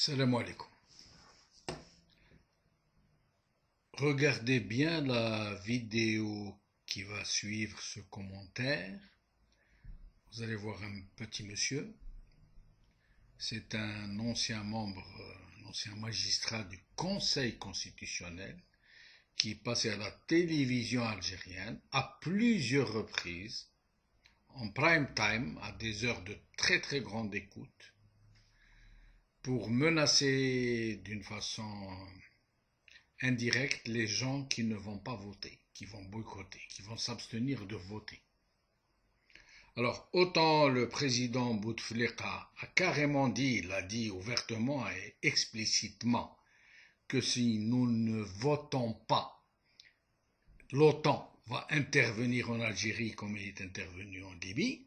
Salam alaikum. Regardez bien la vidéo qui va suivre ce commentaire. Vous allez voir un petit monsieur. C'est un ancien membre, un ancien magistrat du Conseil constitutionnel qui est passé à la télévision algérienne à plusieurs reprises, en prime time, à des heures de très très grande écoute, pour menacer d'une façon indirecte les gens qui ne vont pas voter, qui vont boycotter, qui vont s'abstenir de voter. Alors, autant le président Bouteflika a carrément dit, il l'a dit ouvertement et explicitement, que si nous ne votons pas, l'OTAN va intervenir en Algérie comme il est intervenu en Libye,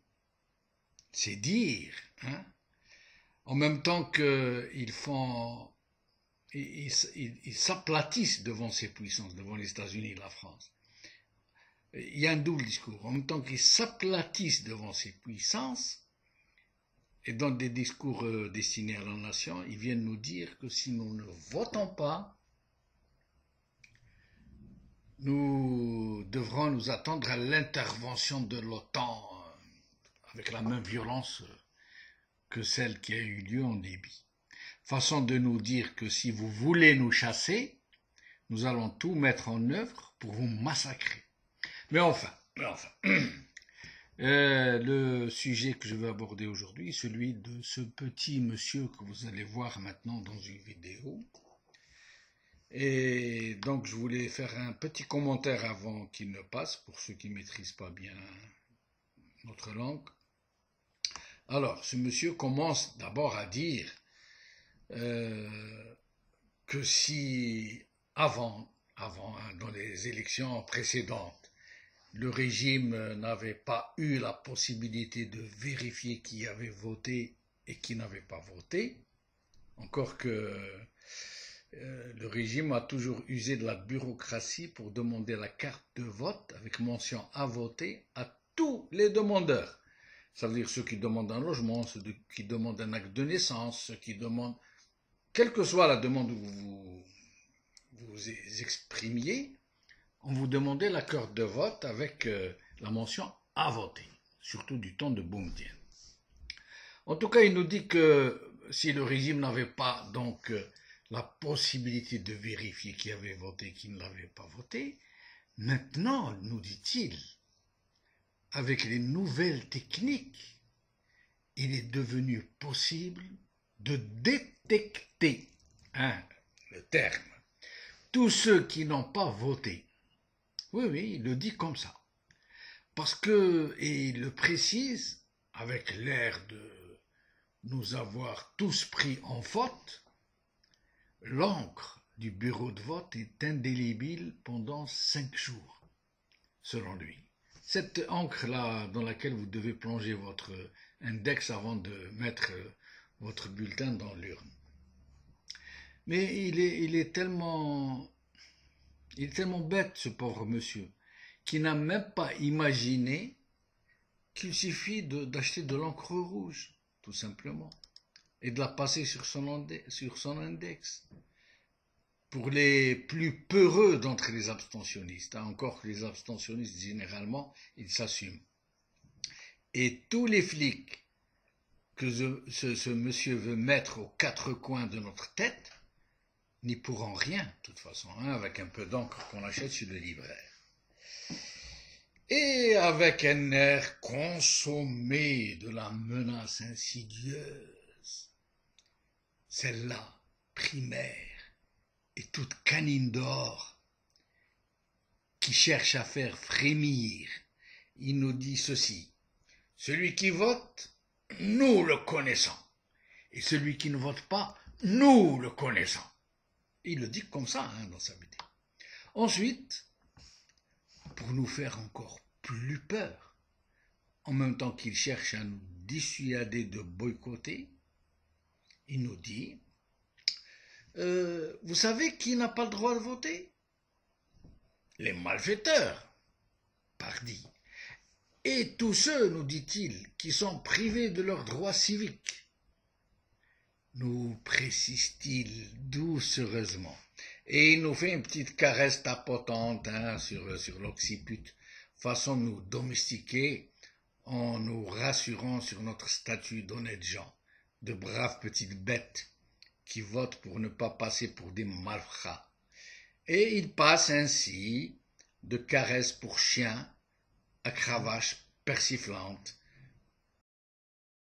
c'est dire, hein. En même temps qu'ils font, ils s'aplatissent devant ces puissances, devant les États-Unis et la France. Il y a un double discours. En même temps qu'ils s'aplatissent devant ces puissances, et dans des discours destinés à la nation, ils viennent nous dire que si nous ne votons pas, nous devrons nous attendre à l'intervention de l'OTAN avec la même violence que celle qui a eu lieu en Libye. Façon de nous dire que si vous voulez nous chasser, nous allons tout mettre en œuvre pour vous massacrer. Mais enfin, le sujet que je veux aborder aujourd'hui est celui de ce petit monsieur que vous allez voir maintenant dans une vidéo. Et donc je voulais faire un petit commentaire avant qu'il ne passe, pour ceux qui ne maîtrisent pas bien notre langue. Alors, ce monsieur commence d'abord à dire que si avant, dans les élections précédentes, le régime n'avait pas eu la possibilité de vérifier qui avait voté et qui n'avait pas voté, encore que le régime a toujours usé de la bureaucratie pour demander la carte de vote avec mention à voter à tous les demandeurs. Ça veut dire ceux qui demandent un logement, ceux qui demandent un acte de naissance, ceux qui demandent, quelle que soit la demande que vous exprimiez, on vous demandait la carte de vote avec la mention à voter, surtout du temps de Boumedienne. En tout cas, il nous dit que si le régime n'avait pas donc la possibilité de vérifier qui avait voté et qui ne l'avait pas voté, maintenant, nous dit-il, avec les nouvelles techniques, il est devenu possible de détecter, le terme, tous ceux qui n'ont pas voté. Oui, il le dit comme ça. Parce que, et il le précise, avec l'air de nous avoir tous pris en faute, l'encre du bureau de vote est indélébile pendant 5 jours, selon lui. Cette encre-là dans laquelle vous devez plonger votre index avant de mettre votre bulletin dans l'urne. Mais il est tellement bête, ce pauvre monsieur, qui n'a même pas imaginé qu'il suffit d'acheter de l'encre rouge, tout simplement, et de la passer sur son index. Pour les plus peureux d'entre les abstentionnistes, encore que les abstentionnistes, généralement, ils s'assument. Et tous les flics que ce monsieur veut mettre aux 4 coins de notre tête n'y pourront rien, de toute façon, avec un peu d'encre qu'on achète chez le libraire. Et avec un air consommé de la menace insidieuse, celle-là, primaire, et toute canine d'or qui cherche à faire frémir, il nous dit ceci: celui qui vote, nous le connaissons, et celui qui ne vote pas, nous le connaissons. Il le dit comme ça dans sa vidéo. Ensuite, pour nous faire encore plus peur, en même temps qu'il cherche à nous dissuader de boycotter, il nous dit: vous savez qui n'a pas le droit de voter? Les malfaiteurs, pardi. Et tous ceux, nous dit-il, qui sont privés de leurs droits civiques. nous précise-t-il doucereusement. Et il nous fait une petite caresse tapotante sur l'occiput, façon de nous domestiquer en nous rassurant sur notre statut d'honnêtes gens, de braves petites bêtes qui votent pour ne pas passer pour des malfrats. Et il passe ainsi de caresses pour chiens à cravaches persiflantes